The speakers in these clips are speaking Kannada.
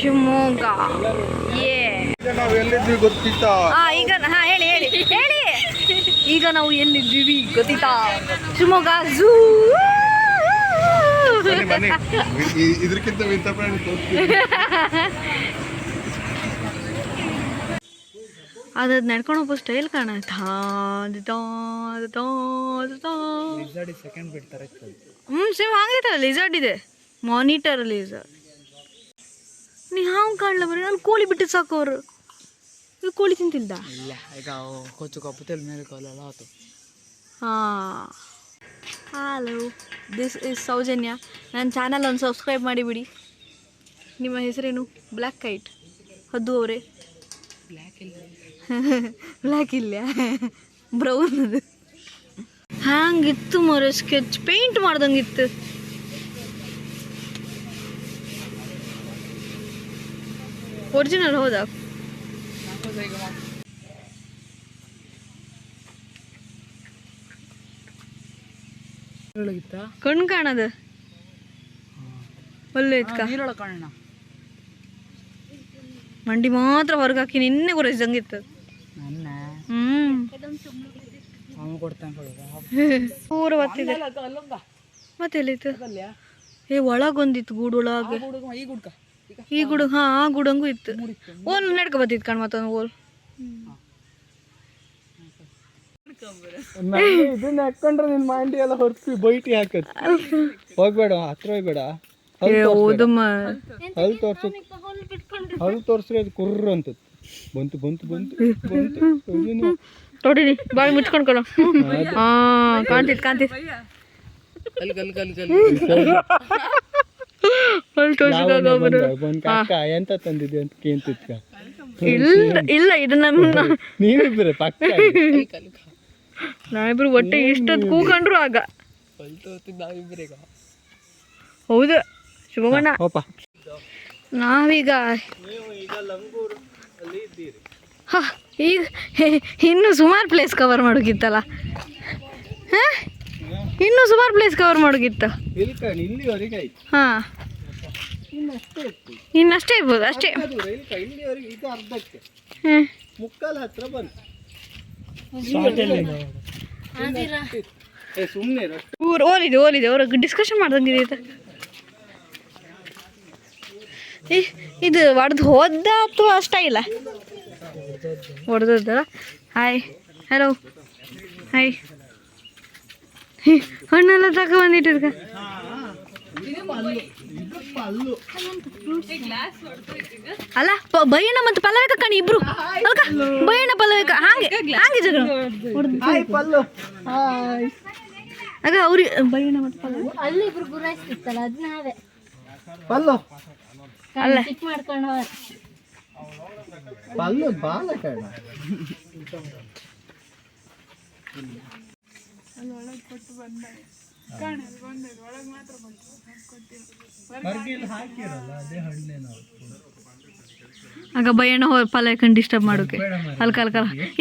ಶಿವಮೊಗ್ಗ ನಾವು ಎಲ್ಲಿದ್ವಿ ಗೊತ್ತಿತ್ತಾ? ಈಗ ಹೇಳಿ ಹೇಳಿ ಹೇಳಿ. ಈಗ ನಾವು ಎಲ್ಲಿದ್ದೀವಿ ಗೊತ್ತಿತ್ತಾ? ಶಿವಮೊಗ್ಗ ಝೂ. ಇದಕ್ಕಿಂತ ವಿಂತ ಪ್ರಾಣಿ ಅದು ನಡ್ಕೊಂಡು ಹೋಗೋ ಸ್ಟೈಲ್ ಕಾಣುತ್ತಾ? ಸೇಮ್ ಹಂಗೈತಲ್ಲ, ಲಿಸರ್ಡ್ ಇದೆ, ಮಾನಿಟರ್ ಲಿಸರ್ಡ್. ನೀ ಹಾವು ಕಾಣಲ ಬರೀ ಅಲ್ಲಿ ಕೋಳಿ ಬಿಟ್ಟು ಸಾಕು ಅವರು. ಇದು ಕೋಳಿ ತಿಂತಿಲ್ದ? ಇಲ್ಲ, ಈಗ ಕೊಚ್ಚು ಕಪ್ಪು ಮೇಲೆ ಕಾಲೆಲ್ಲ ಆಯ್ತು. ಹಾಂ, ಹಲೋ, ದಿಸ್ ಇಸ್ ಸೌಜನ್ಯ. ನನ್ನ ಚಾನಲ್ ಒಂದು ಸಬ್ಸ್ಕ್ರೈಬ್ ಮಾಡಿಬಿಡಿ. ನಿಮ್ಮ ಹೆಸರೇನು? ಬ್ಲ್ಯಾಕ್ ಕೈಟ್ ಹದ್ದು ಅವರೇ. ಬ್ಲ್ಯಾಕ್ ಇಲ್ಲ, ಬ್ರೌನ್. ಅದು ಹ್ಯಾಂಗಿತ್ತು ಮರ, ಸ್ಕೆಚ್ ಪೇಂಟ್ ಮಾಡ್ದಂಗಿತ್ತು. ಒರಿಜಿನಲ್ ಹೌದಾ? ಕಣ್ಣು ಕಾಣದ ಒಳ್ಳೆ ಕಾಣೋಣ. ಮಂಡಿ ಮಾತ್ರ ಹೊರಗೆ ಹಾಕಿ ನಿನ್ನೆ ಗುರೈಸಂಗಿತ್ತು. ಪೂರ ಹೊತ್ತಿದೆ. ಮತ್ತೆ ಎಲ್ಲಿತ್ತು? ಏ ಒಳಗೊಂದಿತ್ತು, ಗೂಡು ಒಳಗೆ. ಈ ಗುಡು, ಹಾ, ಆ ಗುಡಂಗೂ ಇತ್ತು. ಓಲ್ ನಡ್ಕೊ ಬತ್ತಿತ್ತು ಕಣ್ ಮತ್ತೊಂದು ಓಲ್. ಇದನ್ನ ಹಾಕೊಂಡ್ರೆ ನಿನ್ ಮಂಡಿ ಎಲ್ಲ ಹೊರ್ಸಿ ಬೈಟಿ ಹಾಕತ್. ಹೋಗ್ಬೇಡ, ಹತ್ರ ಹೋಗ್ಬೇಡ. ಹಲ್ ತೋರ್ಸ್ರಿ ಅದು ಕುರ್ರ ಅಂತ ಬಂತು ಬಂತು ಬಂತು ಬಂತು. ನೋಡಿನಿ, ಬಾಯಿ ಮುಚ್ಕೊಂಡ್ ಕೊಡ. ಹಾ, ಕಾಣ್ತಿತ್ತು ಕಾಣ್ತಿತ್ತು. ಎಂತ ತಂದಿದ್ದೆ ಅಂತ ಕೇಂತಿದ್ಕ? ಇಲ್ಲ, ಇದನ್ನ ನೀವಿಬ್ಬರೇ ಪಕ್ಕ. ನಾವಿಬ್ರು ಒಟ್ಟೆ ಇಷ್ಟೊತ್ತು ಕೂಕೊಂಡ್ರು ಆಗ. ಹೌದು ಶುಭಮಣ್ಣ, ನಾವೀಗ ಈಗ ಇನ್ನೂ ಸುಮಾರು ಪ್ಲೇಸ್ ಕವರ್ ಮಾಡೋಗಿತ್ತಲ್ಲ. ಇನ್ನೂ ಸುಮಾರು ಪ್ಲೇಸ್ ಕವರ್ ಮಾಡೋಗಿತ್ತು. ಹಾಂ, ಇನ್ನಷ್ಟೇ ಇರ್ಬೋದು ಅಷ್ಟೇ. ಮುಕ್ಕಾಲ್ ಹತ್ರ ಬಂತು. ಓಲಿದೆ ಅವ್ರಿಗೆ ಡಿಸ್ಕಷನ್ ಮಾಡ್ದಂಗಿದೆ. ಇದು ಹೊಡೆದು ಹೋದ ಅಥವಾ ಅಷ್ಟ ಇಲ್ಲ? ಹೊಡೆದಲ್ಲ. Hi, hello, hi. ಹಣ್ಣೆಲ್ಲ ತಕ ಬಂದಿಟ್ಟಿರ್ಕ. ಅಲ್ಲ, ಬಯ್ಯಣ್ಣ ಮತ್ತು ಪಲ್ಲವಿಕ ಕಣಿ ಇಬ್ರು. ಅಲ್ಕ ಬಯ್ಯಣ್ಣ ಪಲ್ಲವಿಕ ಹಾಗೆ ಹಾಗೆ ಜಗಳ ಆಗ ಅವ್ರಿಗೆ ಬಯ್ಯಣ್ಣ ಮತ್ತು ಪಲ್ಲವಿ ಅಲ್ಲಿ ಇಬ್ರು ಗುರಾಯಿಸ್ತಿತ್ತಲ್ಲ, ಅದ್ ನಾವೇ ಪಲ್ಲು ಅಲ್ಲ ಮಾಡ್ಕೊಂಡು ಪಲ್ಲು ಬಾಲ ಕಾಣ. ಆಗ ಬಯ್ಯಣ್ಣ ಪಲ್ಲವಿಕನ್ ಡಿಸ್ಟರ್ಬ್ ಮಾಡೋಕೆ ಅಲ್ಕ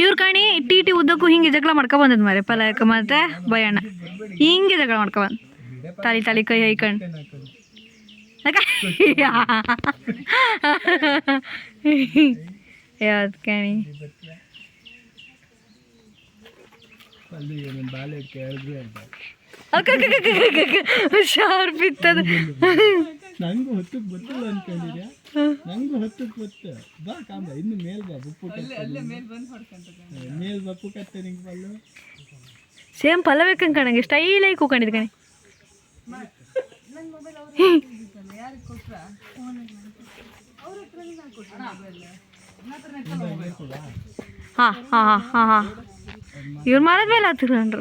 ಇವ್ರ ಕಾಣಿ ಟಿ ಉದ್ದಕ್ಕೂ ಹಿಂಗೆ ಜಗಳ ಮಾಡ್ಕೊ ಬಂದದ್ ಮಾರೆ. ಪಲ್ಲವಿಕ ಮತ್ತೆ ಬಯ್ಯಣ್ಣ ಹಿಂಗೆ ಜಗಳ ಮಾಡ್ಕೊ ಬಂದ್ ತಾಳಿ ಕೈ ಹೈಕಂಡ್. ಯಾವ್ದು ಕಾಣಿ ಶಾರ್ಪ್ ಇತ್ತದ. ನಂಗೂ ಹೊತ್ತಕ್ಕೆ ಗೊತ್ತಿಲ್ಲ ಅನ್ಕೊಂಡಿದ್ಯಾ? ನಂಗೂ ಹೊತ್ತಕ್ಕೆ ಗೊತ್ತು. ಬಾ ಕಾಂಬ, ಇನ್ನು ಮೇಲ್ ಬಾ, ಬುಪ್ಪು ಮೇಲ್ ಬಪ್ಪು ಕತ್ತೆ ನಿಂಗೆ ಪಲ್ಲು. ಸೇಮ್ ಪಲ್ಲವಿಕನ್ ಕಣಂಗೆ ಸ್ಟೈಲ್ ಆಗಿ ಕೂಕೊಂಡಿದ್ ಕಣಿ. ಹಾ ಇವ್ರು ಮಾರದ ಮೇಲೆ ಹತ್ತಿರನ್ರ.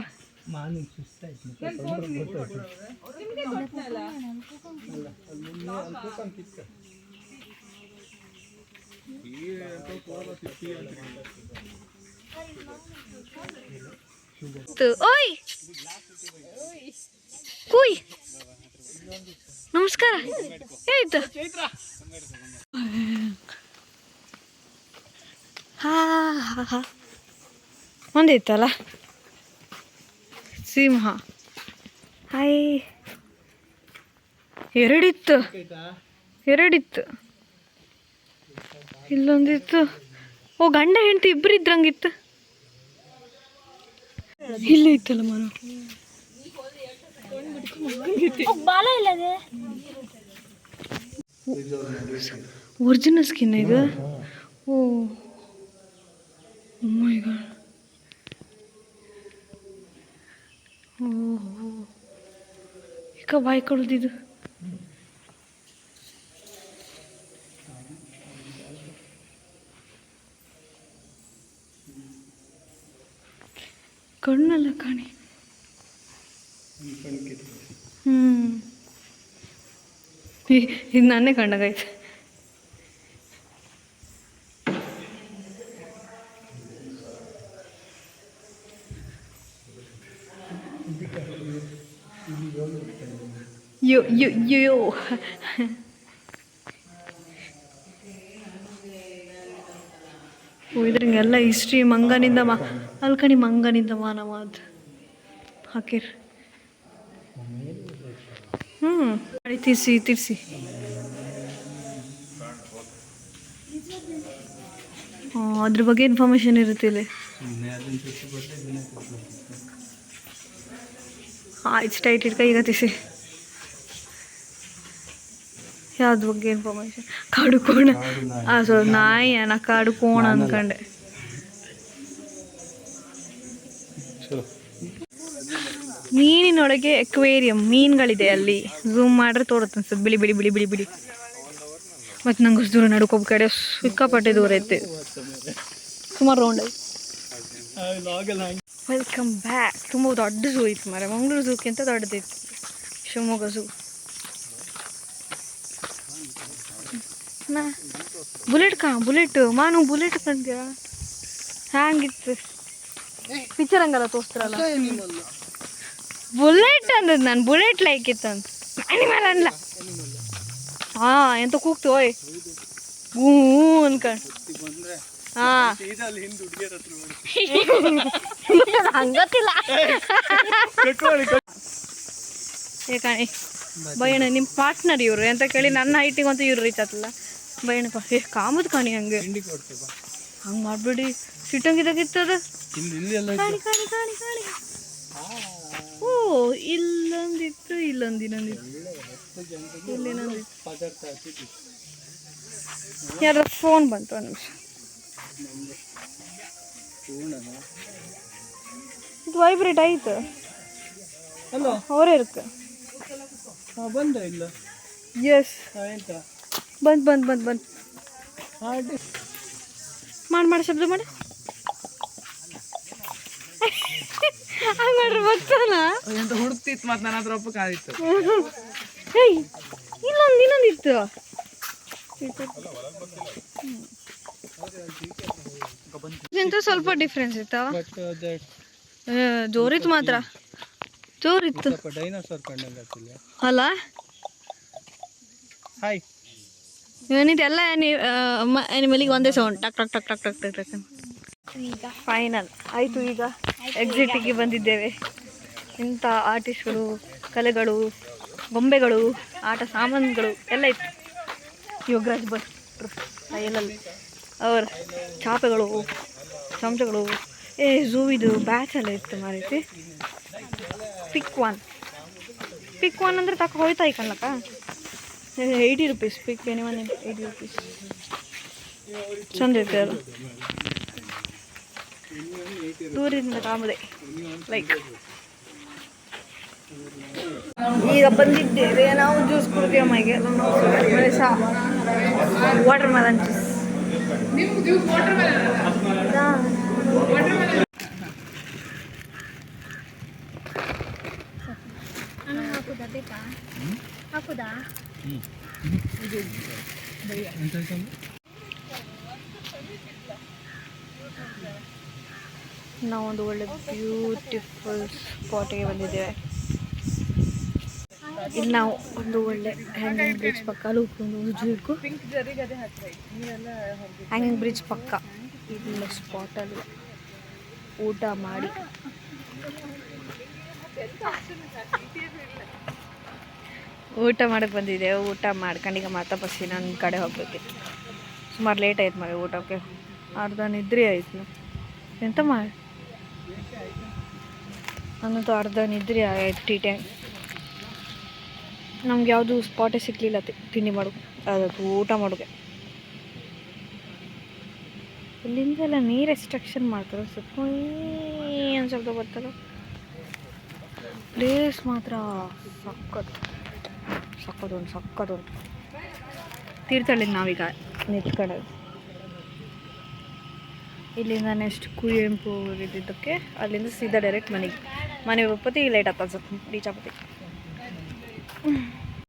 ಓಯ್ ಕೂಯ್, ನಮಸ್ಕಾರ. ಏಯ್ತು ಹಾ ಒಂದಿತ್ತಲ್ಲ ಸಿಂಹ. ಹಾಯ್, ಎರಡಿತ್ತು. ಇಲ್ಲೊಂದಿತ್ತು. ಓ ಗಂಡ ಹೆಂಡತಿ ಇಬ್ರು ಇದ್ರಂಗಿತ್ತು. ಇಲ್ಲೇ ಇತ್ತಲ್ಲ ಮರ. ಬಾಲ ಇಲ್ಲದೆ ಒರಿಜಿನಲ್ ಸ್ಕಿನ್ ಇದು. ಓ ಮೈ ಗಾಡ್. ಓಹೋ ಈಗ ಬಾಯಿ ಕೊಡುದಿದ್ದು. ಕಣ್ಣಲ್ಲ ಕಾಣಿ. ಇದು ನಾನೇ ಕಣ್ಣಾಗೈತೆ. ಯೋ ಯೋ ಯೋ ಇದ್ರಂಗೆಲ್ಲ ಹಿಸ್ಟ್ರಿ ಮಂಗನಿಂದ ಅಲ್ಕಣಿ ಮಂಗನಿಂದ ಮಾನವಾದ ಹಾಕಿರ್. ತಿರ್ಸಿ ಅದ್ರ ಬಗ್ಗೆ ಇನ್ಫಾರ್ಮೇಶನ್ ಇರುತ್ತೆ ಇಲ್ಲಿ. ಆಯ್ತು ಟೈಟ್ ಇಟ್ಕ ಈಗ ತಿಸಿ. ಯಾವ್ದು ಬಗ್ಗೆ ಇನ್ಫಾರ್ಮೇಶನ್? ಕಾಡು ಕೋಣ. ನಾಯಿ ನಾ ಕಾಡು ಕೋಣ ಅಂದ್ಕೊಂಡೆ. ಮೀನಿನೊಳಗೆ ಎಕ್ವೇರಿಯಂ ಮೀನುಗಳಿದೆ ಅಲ್ಲಿ. ಝೂಮ್ ಮಾಡ್ರೆ ತೋರುತ್ತೆ ಅನ್ಸುತ್ತೆ. ಬಿಳಿ ಬಿಳಿ ಬಿಳಿ ಬಿಳಿ ಬಿಳಿ. ಮತ್ತು ನಂಗೆ ಅಷ್ಟು ದೂರ ನಡ್ಕೋಬ ಕಡೆ ಸಿಕ್ಕಾಪಟ್ಟೆ ದೂರ ಐತೆ. ಸುಮಾರು ರೌಂಡ್ ಐತೆ. Welcome back. ತುಂಬ ದೊಡ್ಡ ಝೂ ಇತ್ತು ಮಾರೆ. ಮಂಗಳೂರು ಝೂಕ್ಕಿಂತ ದೊಡ್ಡದಿತ್ತು ಶಿವಮೊಗ್ಗ ಝೂ. ಬುಲೆಟ್ ಮಾನು ಬುಲೆಟ್ ಕಂಡ್ಯ ಹ್ಯಾಂಗಿತ್ತು ಪಿಕ್ಚರ್ ಹಂಗಲ್ಲ ತೋರಿಸ್ತಾರಲ್ಲ. ಬುಲೆಟ್ ಅಂದದ್ ನಾನು. ಬುಲೆಟ್ ಲೈಕ್ ಇತ್ತಂತ ಅನಿಮಲ್ ಅನ್ಲ. ಎಂತ ಕೂಗ್ತು ಓಯ್ ಹೂ ಅನ್ಕಂಡು. ಹಂಗತ್ತಿಲ್ಲ ಏಕಾಣಿ ಬಯ್ಯಣ್ಣ ನಿಮ್ಮ ಪಾರ್ಟ್ನರ್ ಇವರು ಅಂತ ಕೇಳಿ ನನ್ನ ಹೈಟಿಗಂತೂ ಇವ್ರು ರೀಚ್ ಆತಲ್ಲ. ಬಯ್ಯಣ್ಣಪ್ಪ ಕಾಮದ್ ಕಾಣಿ ಹಂಗೆ ಹಂಗೆ ಮಾಡ್ಬಿಡಿ. ಸಿಟ್ಟಂಗಿದ್ದಾಗಿತ್ತದ. ಕಾಣಿ ಓ ಇಲ್ಲೊಂದಿತ್ತು ಇನ್ನೊಂದಿತ್ತು. ಯಾರ ಫೋನ್ ಬಂತು ಒಂದು ನಿಮಿಷ. ಇದು ವೈಬ್ರೇಟ್ ಆಯ್ತು. ಹಲೋ ಅವರೇ ಇருக்கு. ಬಂದ ಇಲ್ಲ. ಎಸ್ ಬಂದ್ ಮಾಡಿ ಶಬ್ದ ಮಾಡಿ. ಹಂಗೆ ಮಾಡ್ರಿ ಬರ್ತಾನ. ಎಂತ ಹುಡುಕ್ತಿತ್ತು ಮತ್ತು ನನ್ನ ಹತ್ರ ಒಪ್ಪಕ್ಕಾಗಿತ್ತು. ಹೇಯ್ ಇನ್ನೊಂದಿತ್ತು. ಇಂತ ಸ್ವಲ್ಪ ಡಿಫ್ರೆನ್ಸ್ ಇತ್ತಾವ. ಜೋರಿತ್ತು ಮಾತ್ರ ಜೋರಿತ್ತು. ಡೈನೋಸಾರ್ ಕಂಡಂಗೆ ಅಲ್ಲ ಹಾಯ್ ಏನಿದೆಲ್ಲ ಅನಿಮಲಿಗೆ ಒಂದೇ ಸೌಂಡ್ ಟಕ್ ಟಕ್ ಟಕ್ ಟಕ್ ಟಕ್ ಟಕ್ ಟಕ್. ಫೈನಲ್ ಆಯಿತು. ಈಗ ಎಕ್ಸಿಟಿಗೆ ಬಂದಿದ್ದೇವೆ. ಇಂಥ ಆರ್ಟಿಸ್ಟ್ಗಳು, ಕಲೆಗಳು, ಗೊಂಬೆಗಳು, ಆಟ ಸಾಮಾನುಗಳು ಎಲ್ಲ ಇತ್ತು. ಯೋಗರಾಜ್ ಭಟ್ರು ಎಲ್ಲಲ್ಲಿ ಅವ್ರ ಚಾಪೆಗಳು, ಚಮಚಗಳು. ಝೂ ಇದು ಬ್ಯಾಚ್ ಎಲ್ಲ ಇತ್ತು ಮಾರೈತಿ. ಪಿಕ್ ಒನ್ ಅಂದರೆ ತಕ್ಕ ಹೋಯ್ತಾ ಕಣ್ಲಕ್ಕ. 80 rupees ಪಿಕ್. Anyone 80 rupees. ಚಂದ ಇರುತ್ತೆ ಅದು. ದೂರಿಂದ ಕಾಮದೆ ಲೈಕ್. ಈಗ ಬಂದಿದ್ದೇವೆ ನಾವು. ಜ್ಯೂಸ್ ಕುಡಿದೇವೆ ಮೈಗೆ. Water melon juice. ಹಾಕುದಾ ಬೇಕಾ? ಹಾಕುದಾ? ನಾವೊಂದು ಒಳ್ಳೆ ಬ್ಯೂಟಿಫುಲ್ ಸ್ಪಾಟಿಗೆ ಬಂದಿದ್ದೇವೆ. ಇಲ್ಲಿ ನಾವು ಒಂದು ಒಳ್ಳೆ ಹ್ಯಾಂಗಿಂಗ್ ಬ್ರಿಡ್ಜ್ ಪಕ್ಕ ಉಜ್ಜು ಹ್ಯಾಂಗಿಂಗ್ ಬ್ರಿಡ್ಜ್ ಪಕ್ಕ ಇಲ್ಲ ಸ್ಪಾಟಲ್ಲಿ ಊಟ ಮಾಡಿ ಊಟ ಮಾಡಕ್ಕೆ ಬಂದಿದ್ದೇವೆ. ಊಟ ಮಾಡ್ಕೊಂಡು ಈಗ ಮಾತಾ ಬಸ್ಸಿ ನನ್ನ ಕಡೆ ಹೋಗ್ಬೇಕಿತ್ತು. ಸೊ ಸುಮಾರು ಲೇಟ್ ಆಯ್ತು ಮರೆ ಊಟಕ್ಕೆ, ಅರ್ಧ ನಿದ್ರೆ ಆಯ್ತು. ಎಂತ ಮಾಡಿ ನನ್ನದು ಅರ್ಧ ನಿದ್ರೆ ಆಯ್ತು ಟೀ ಟೈಮ್. ನಮ್ಗೆ ಯಾವುದು ಸ್ಪಾಟೇ ಸಿಕ್ಕಲಿಲ್ಲ ತಿಂಡಿ ಮಾಡೋಕೆ, ಅದು ಊಟ ಮಾಡೋಕೆ. ಇಲ್ಲಿಂದೆಲ್ಲ ನೀರು ಎಕ್ಸ್ಟ್ರಾಕ್ಷನ್ ಮಾಡ್ತಾರೆ, ಸ್ವಲ್ಪ ಒಂದು ಸ್ವಲ್ಪ ಬರ್ತಲ್ಲ. ಪ್ಲೇಸ್ ಮಾತ್ರ ಸಕ್ಕತ್ತೊಂದು ತೀರ್ಥಹಳ್ಳಿಗೆ ನಾವೀಗ ನಿಂತ್ಕೊಳ್ಳೋದು. ಇಲ್ಲಿಂದ ನೆಕ್ಸ್ಟ್ ಕುವೆಂಪು ಇದ್ದಿದ್ದಕ್ಕೆ ಅಲ್ಲಿಂದ ಸೀದಾ ಡೈರೆಕ್ಟ್ ಮನೆಗೆ. ಮನೆ ಹೋಗ್ಪತಿ ಲೇಟ್ ಆಗ್ತದೆ ಸ್ವಲ್ಪ ರೀಚ್ ಆಗ್ತದೆ.